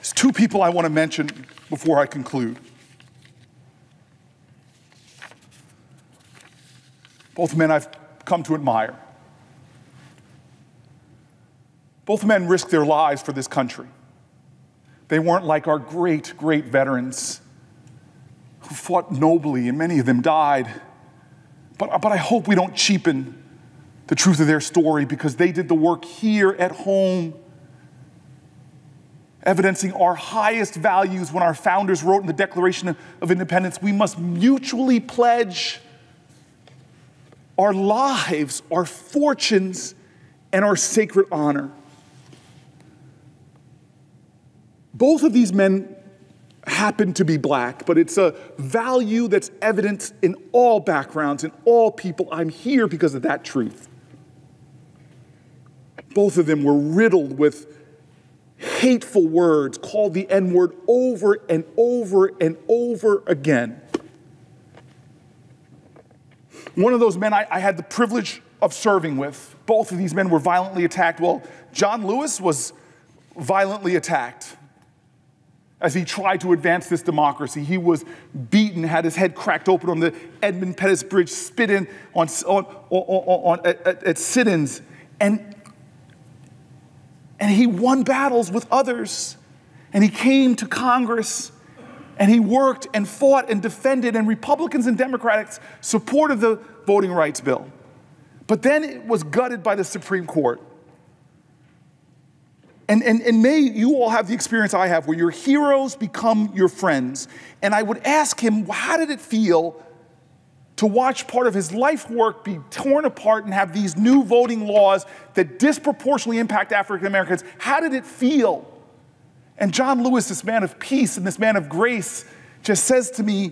There's two people I want to mention before I conclude. Both men I've come to admire. Both men risked their lives for this country. They weren't like our great, great veterans who fought nobly, and many of them died. But I hope we don't cheapen the truth of their story, because they did the work here at home, evidencing our highest values. When our founders wrote in the Declaration of Independence, we must mutually pledge our lives, our fortunes, and our sacred honor. Both of these men happen to be black, but it's a value that's evident in all backgrounds, in all people. I'm here because of that truth. Both of them were riddled with hateful words, called the N-word over and over and over again. One of those men I had the privilege of serving with, both of these men were violently attacked. Well, John Lewis was violently attacked as he tried to advance this democracy. He was beaten, had his head cracked open on the Edmund Pettus Bridge, spit in at sit-ins, and he won battles with others, and he came to Congress, and he worked and fought and defended, and Republicans and Democrats supported the voting rights bill. But then it was gutted by the Supreme Court. And may you all have the experience I have, where your heroes become your friends. And I would ask him, how did it feel to watch part of his life work be torn apart and have these new voting laws that disproportionately impact African Americans? How did it feel? And John Lewis, this man of peace and this man of grace, just says to me,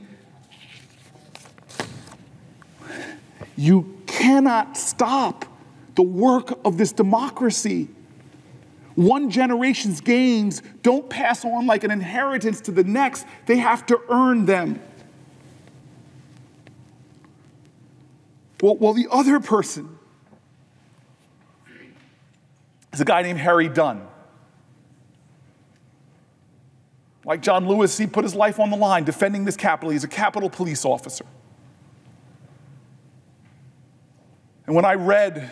you cannot stop the work of this democracy. One generation's gains don't pass on like an inheritance to the next. They have to earn them. Well, the other person is a guy named Harry Dunn. Like John Lewis, he put his life on the line defending this Capitol. He's a Capitol police officer. And when I read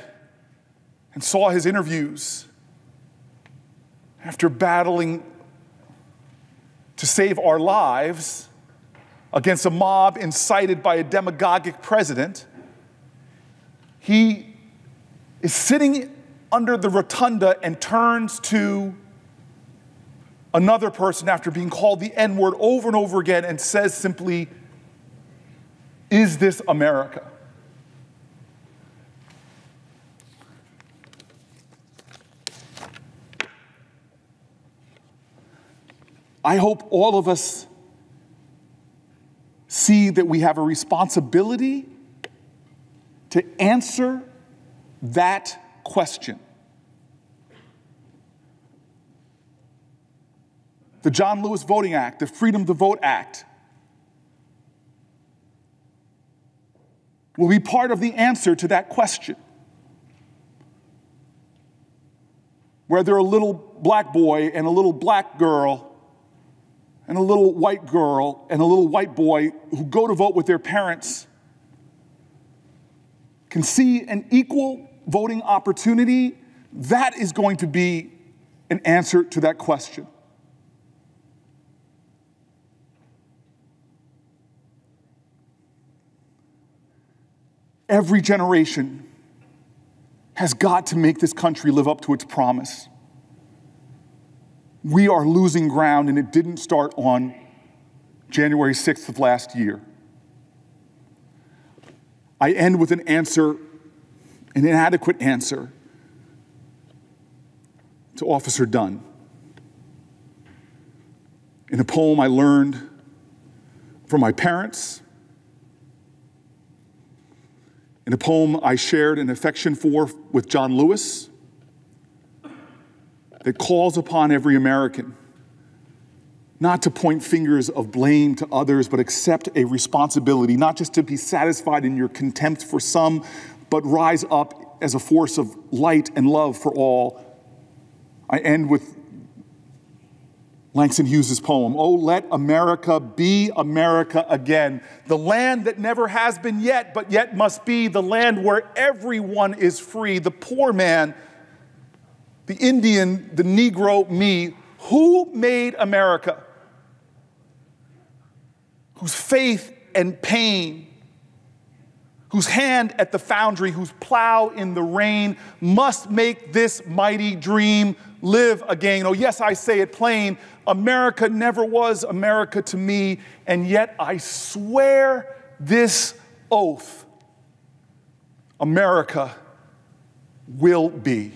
and saw his interviews, after battling to save our lives against a mob incited by a demagogic president, he is sitting under the rotunda and turns to another person after being called the N-word over and over again and says simply, "Is this America?" I hope all of us see that we have a responsibility to answer that question. The John Lewis Voting Act, the Freedom to Vote Act, will be part of the answer to that question. Whether a little black boy and a little black girl and a little white girl and a little white boy who go to vote with their parents can see an equal voting opportunity, that is going to be an answer to that question. Every generation has got to make this country live up to its promise. We are losing ground, and it didn't start on January 6th of last year. I end with an answer, an inadequate answer, to Officer Dunn. In a poem I learned from my parents, in a poem I shared an affection for with John Lewis, that calls upon every American not to point fingers of blame to others, but accept a responsibility, not just to be satisfied in your contempt for some, but rise up as a force of light and love for all. I end with Langston Hughes' poem, "Oh, let America be America again, the land that never has been yet, but yet must be, the land where everyone is free, the poor man, the Indian, the Negro, me. Who made America? Whose faith and pain, whose hand at the foundry, whose plow in the rain must make this mighty dream live again. Oh, yes, I say it plain. America never was America to me, and yet I swear this oath, America will be."